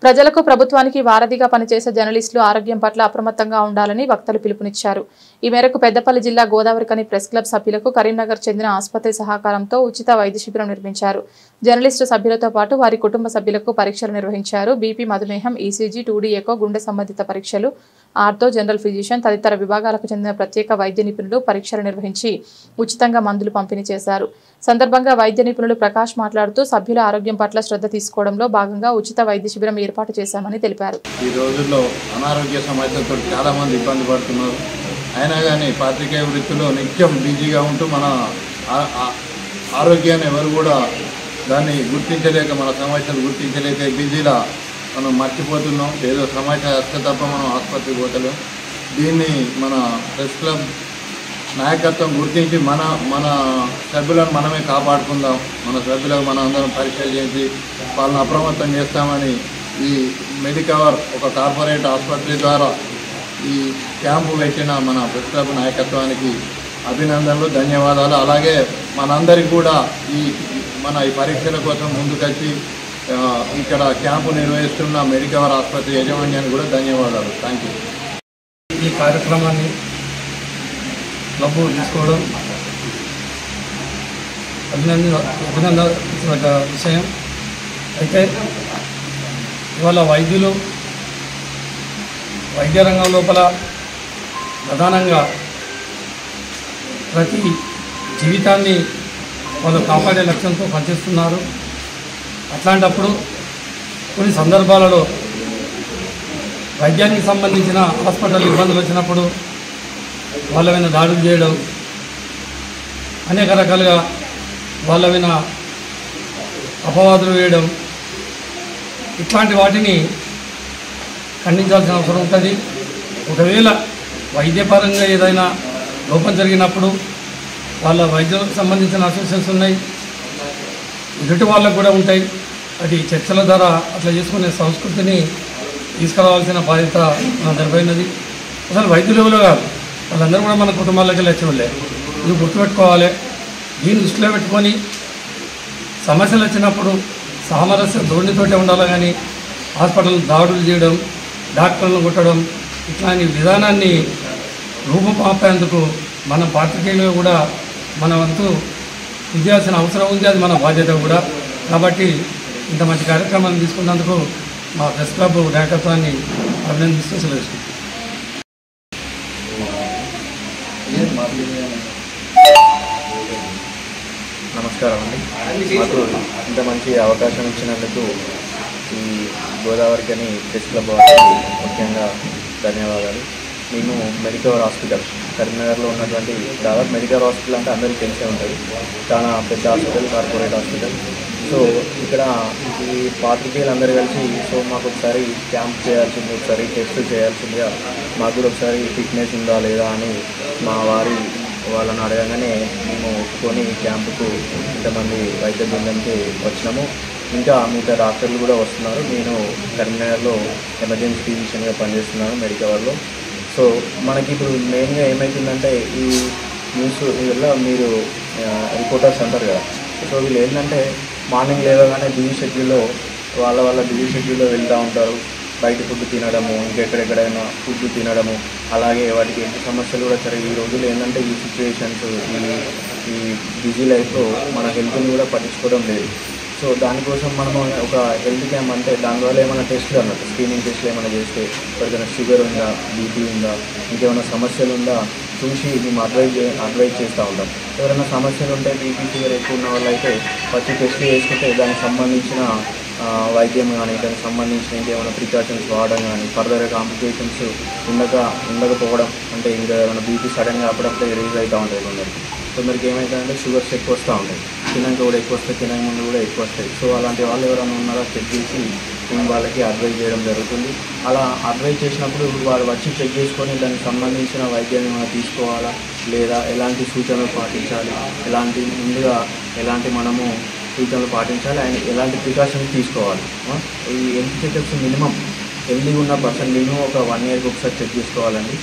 ప్రజలకు ప్రభుత్వానికి వారధిగా పనిచేసే జర్నలిస్టులు ఆరోగ్యం పట్ల అప్రమత్తంగా ఉండాలని వక్తలు పిలుపునిచ్చారు. ఈ మేరకు పెద్దపల్లి జిల్లా గోదావరికని ప్రెస్ క్లబ్ సభ్యులకు కరీంనగర్ చెందిన ఆసుపత్రి సహకారంతో ఉచిత వైద్య శిబిరం నిర్వహించారు. జర్నలిస్టు సభ్యులతో పాటు వారి కుటుంబ సభ్యులకు పరీక్షలు నిర్వహించారు. బీపీ, మధుమేహం, ఈసీజీ, 2D ఎకో, గుండె సంబంధిత పరీక్షలు, ఆర్థో, జనరల్ ఫిజిషియన్ తదితర విభాగాలకు చెందిన ప్రత్యేక వైద్య నిపుణులు పరీక్షలు నిర్వహించి ఉచితంగా మందులు పంపిణీ చేశారు. సందర్భంగా వైద్య నిపుణులు ప్రకాష్ మాట్లాడుతూ సభ్యుల ఆరోగ్యం పట్ల శ్రద్ధ తీసుకోవడంలో భాగంగా ఉచిత వైద్య శిబిరం ఏర్పాటు చేశామని తెలిపారు. ఈ రోజుల్లో అనారోగ్య సమస్యలతో చాలా మంది ఇబ్బంది పడుతున్నారు. అయినా కానీ పాత్రికేయ వృత్తిలో నిత్యం బిజీగా ఉంటూ మన ఆరోగ్యాన్ని ఎవరు కూడా దాన్ని గుర్తించలేక, మన సమస్యలు గుర్తించలేక బిజీలా మనం మర్చిపోతున్నాం. ఏదో సమస్య వస్తే తప్ప మనం ఆసుపత్రికి పోతలేం. దీన్ని మన ప్రెస్ క్లబ్ నాయకత్వం గుర్తించి మన సభ్యులను మనమే కాపాడుకుందాం. మన సభ్యులకు మనం అందరం పరీక్షలు చేసి వాళ్ళని అప్రమత్తం చేస్తామని ఈ మెడికవర్ ఒక కార్పొరేట్ ఆసుపత్రి ద్వారా ఈ క్యాంపు పెట్టిన మన ప్రెస్ క్లబ్ నాయకత్వానికి అభినందనలు, ధన్యవాదాలు. అలాగే మనందరికీ కూడా మన ఈ పరీక్షల కోసం ముందుకొచ్చి ఇక్కడ క్యాంపు నిర్వహిస్తున్న మెడికవర్ ఆసుపత్రి యాజమాన్యానికి కూడా ధన్యవాదాలు. Thank you. ఈ కార్యక్రమాన్ని క్లబ్ తీసుకోవడం అభినందించిన విషయం. అయితే ఇవాళ వైద్య రంగం లోపల ప్రధానంగా ప్రతి జీవితాన్ని వాళ్ళు కాపాడే లక్ష్యంతో పనిచేస్తున్నారు. అట్లాంటప్పుడు కొన్ని సందర్భాలలో వైద్యానికి సంబంధించిన హాస్పిటల్ ఇబ్బందులు వచ్చినప్పుడు వాళ్ళ మీద దాడులు చేయడం, అనేక రకాలుగా వాళ్ళ మీద అపవాదులు వేయడం, ఇట్లాంటి వాటిని ఖండించాల్సిన అవసరం ఉంటుంది. ఒకవేళ వైద్యపరంగా ఏదైనా లోపం జరిగినప్పుడు వాళ్ళ వైద్యులకు సంబంధించిన అసోసియేషన్స్ ఉన్నాయి, ఎదుటి వాళ్ళకు కూడా ఉంటాయి. అది చర్చల ద్వారా అట్లా చేసుకునే సంస్కృతిని తీసుకురావాల్సిన బాధ్యత మనపైనది. అసలు వైద్యులు ఎవరో కాదు, వాళ్ళందరూ కూడా మన కుటుంబాలకి లక్ష్యంలే. ఇది గుర్తుపెట్టుకోవాలి. దీన్ని దృష్టిలో పెట్టుకొని సమస్యలు వచ్చినప్పుడు సామరస్య ధోరణితోటే ఉండాలి. కానీ హాస్పిటల్ దాడులు చేయడం, డాక్టర్లను కొట్టడం, ఇట్లాంటి విధానాన్ని రూపుమాపేందుకు మన పాత్రికేయులు కూడా మన వంతు చేయాల్సిన అవసరం ఉంది. అది మన బాధ్యత కూడా. కాబట్టి ఇంత మంచి కార్యక్రమాన్ని తీసుకున్నందుకు మా ప్రెస్ క్లబ్ నాయకత్వాన్ని అభినందిస్తూ సెలవు. నమస్కారం అండి. మాకు ఇంత మంచి అవకాశం ఇచ్చినందుకు ఈ గోదావరికని ప్రెస్ క్లబ్ వారికి ముఖ్యంగా ధన్యవాదాలు. మేము మెడికవర్ హాస్పిటల్ కరీంనగర్లో ఉన్నటువంటి దాదాపు మెడికవర్ హాస్పిటల్ అంటే అందరికీ తెలిసే ఉంటుంది. చాలా పెద్ద హాస్పిటల్, కార్పొరేట్ హాస్పిటల్. సో ఇక్కడ ఈ పాత్రికేయులందరూ కలిసి మాకు ఒకసారి క్యాంప్ చేయాల్సింది, ఒకసారి టెస్ట్ చేయాల్సిందిగా, మాకు కూడా ఒకసారి ఫిట్నెస్ ఉందా లేదా అని మా వాళ్ళని అడగగానే మేము ఒప్పుకొని క్యాంపుకు ఇంతమంది వైద్య బృందంకి వచ్చినాము. ఇంకా మిగతా డాక్టర్లు కూడా వస్తున్నారు. నేను కరీంనగర్లో ఎమర్జెన్సీ ఫిజిషియన్గా పనిచేస్తున్నాను మెడికవర్లో. సో మనకి ఇప్పుడు మెయిన్గా ఏమవుతుందంటే ఈ న్యూస్ వల్ల మీరు రిపోర్టర్స్ అంటారు కదా. సో వీళ్ళు ఏంటంటే మార్నింగ్ లేవగానే బిజీ షెడ్యూల్లో వాళ్ళ బిజీ షెడ్యూల్లో వెళ్తూ ఉంటారు. బయట ఫుడ్ తినడము, ఇంకెక్కడెక్కడైనా ఫుడ్ తినడము, అలాగే వాటికి ఎంత సమస్యలు కూడా సరే. ఈ రోజుల్లో ఏంటంటే ఈ సిచ్యువేషన్స్, ఈ బిజీ లైఫ్లో మన హెల్త్ని కూడా పట్టించుకోవడం లేదు. సో దానికోసం మనము ఒక హెల్త్ క్యాంప్ అంటే దానివల్ల ఏమైనా టెస్ట్లు అన్నట్టు స్క్రీనింగ్ టెస్ట్లు ఏమైనా చేస్తే ఎవరికైనా షుగర్ ఉందా, బీపీ ఉందా, ఇంకేమైనా సమస్యలు ఉందా చూసి మేము అడ్వైజ్ చేస్తూ ఉంటాం. ఎవరైనా సమస్యలు ఉంటే బీపీ, షుగర్ ఎక్కువ ఉన్న వాళ్ళు అయితే వచ్చి టెస్ట్లు చేసుకుంటే దానికి సంబంధించిన వైద్యం కానీ, దానికి సంబంధించిన ఇంకేమైనా ప్రికాషన్స్ వాడడం కానీ, ఫర్దర్గా కాంప్లికేషన్స్ ఉండకపోవడం, అంటే ఇంకా ఏమైనా బీపీ సడన్గా అప్పుడప్పుడే రిలీజ్ అవుతూ ఉంటుంది. కొందరికి ఏమవుతుందంటే షుగర్స్ ఎక్కువ వస్తూ ఉంటాయి, తినాక కూడా ఎక్కువ వస్తాయి, తినక ముందు కూడా ఎక్కువ వస్తాయి. సో అలాంటి వాళ్ళు ఎవరైనా ఉన్నారో చెక్ చేసి మేము వాళ్ళకి అడ్వైజ్ చేయడం జరుగుతుంది. అలా అడ్వైజ్ చేసినప్పుడు వాళ్ళు వచ్చి చెక్ చేసుకొని దానికి సంబంధించిన వైద్యం ఏమైనా తీసుకోవాలా లేదా, ఎలాంటి సూచనలు పాటించాలి, ఎలాంటి మనము సూచనలు పాటించాలి, అండ్ ఎలాంటి ప్రికాషన్స్ తీసుకోవాలి. ఈ హెల్త్ చెకప్స్ మినిమం హెల్తీగా ఉన్న పర్సన్ మినిమం ఒక 1 yearకి ఒకసారి చెక్ చేసుకోవాలండి.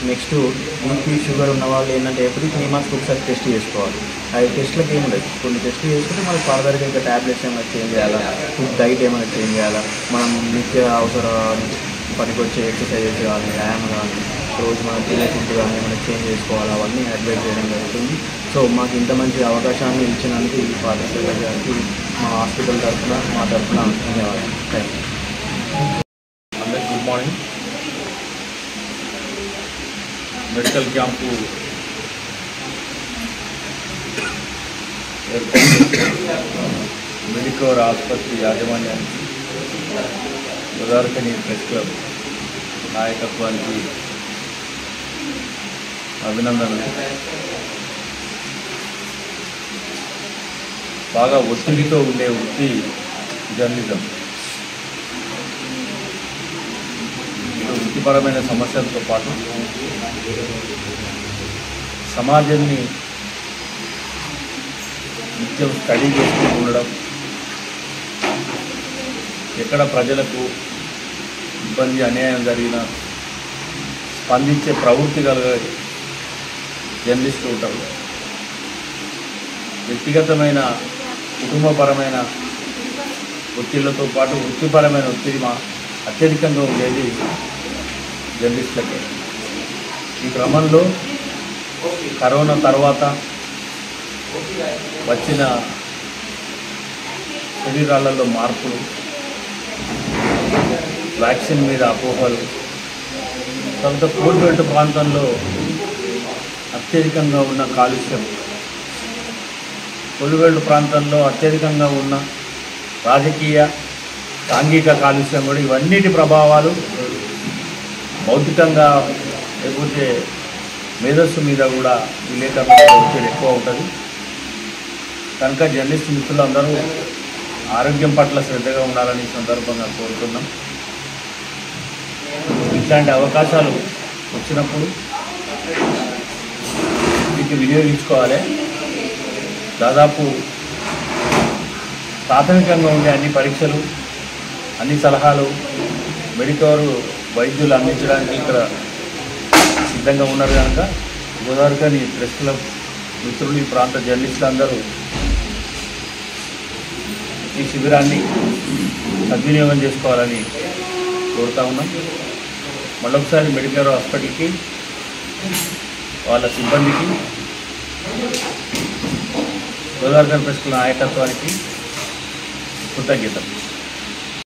నెక్స్ట్ బీపీ షుగర్ ఉన్న వాళ్ళు ఏంటంటే ఎవ్రీ 3 మంత్స్కి ఒకసారి టెస్ట్ చేసుకోవాలి. అవి టెస్ట్లకు ఏమి లేదు, కొన్ని టెస్ట్లు చేసుకుంటే మనకి ఫర్దర్గా ఇంకా ట్యాబ్లెట్స్ ఏమైనా చేంజ్ చేయాలా, ఫుడ్ డైట్ ఏమైనా చేంజ్ చేయాలా, మనం నిత్య అవసరాలు పనికొచ్చే ఎక్సర్సైజెస్ కానీ వ్యాయామం కానీ రోజు మనం తినే ఫుడ్ కానీ ఏమైనా చేంజ్ చేసుకోవాలి, అవన్నీ అడ్వైజ్ చేయడం జరుగుతుంది. సో మాకు ఇంత మంచి అవకాశాన్ని ఇచ్చినందుకు ఈ పాత్రికేయుల గారికి మా హాస్పిటల్ తరఫున మా తరఫున ధన్యవాదాలు. Thank you. అందరికి good morning. Medical camp Medicover ఆసుపత్రి యాజమాన్యానికి, గోదావరిఖని ప్రెస్ క్లబ్ నాయకత్వానికి అభినందనలు. బాగా ఒత్తిడితో ఉండే వృత్తి జర్నలిజం. వృత్తిపరమైన సమస్యలతో పాటు సమాజాన్ని నిత్యం స్టడీ చేస్తూ ఉండడం, ఎక్కడ ప్రజలకు ఇబ్బంది అన్యాయం జరిగినా స్పందించే ప్రవృత్తి కలిగే జర్నలిస్టులు ఉంటారు. వ్యక్తిగతమైన కుటుంబపరమైన ఒత్తిళ్లతో పాటు వృత్తిపరమైన ఒత్తిడి అత్యధికంగా ఉండేది జర్నలిస్టులకే. ఈ క్రమంలో కరోనా తర్వాత వచ్చిన శరీరాలలో మార్పులు, వ్యాక్సిన్ మీద అపోహలు, తర్వాత కోల్బెల్ట్ ప్రాంతంలో అత్యధికంగా ఉన్న కాలుష్యం, కోల్బెల్ట్ ప్రాంతంలో అత్యధికంగా ఉన్న రాజకీయ సాంఘిక కాలుష్యం కూడా, ఇవన్నిటి ప్రభావాలు భౌతికంగా లేకపోతే మేధస్సు మీద కూడా విలేకరుల ఒత్తిడి ఎక్కువ ఉంటుంది. కనుక జర్నలిస్ట్ మిత్రులందరూ ఆరోగ్యం పట్ల శ్రద్ధగా ఉండాలని ఈ సందర్భంగా కోరుతున్నాం. ఇట్లాంటి అవకాశాలు వచ్చినప్పుడు వీటిని వినియోగించుకోవాలి. దాదాపు ప్రాథమికంగా ఉండే అన్ని పరీక్షలు, అన్ని సలహాలు మెడికవర్ వైద్యులు అందించడానికి ఇక్కడ సిద్ధంగా ఉన్నారు. కనుక గోదావరిఖని ప్రెస్ క్లబ్ మిత్రులు, ఈ ప్రాంత జర్నలిస్టులు అందరూ ఈ శిబిరాన్ని సద్వినియోగం చేసుకోవాలని కోరుతా ఉన్నాం. మళ్ళొకసారి మెడికవర్ హాస్పిటల్కి, వాళ్ళ సిబ్బందికి, గోదావరిఖని ప్రెస్ క్లబ్ నాయకత్వానికి కృతజ్ఞతలు.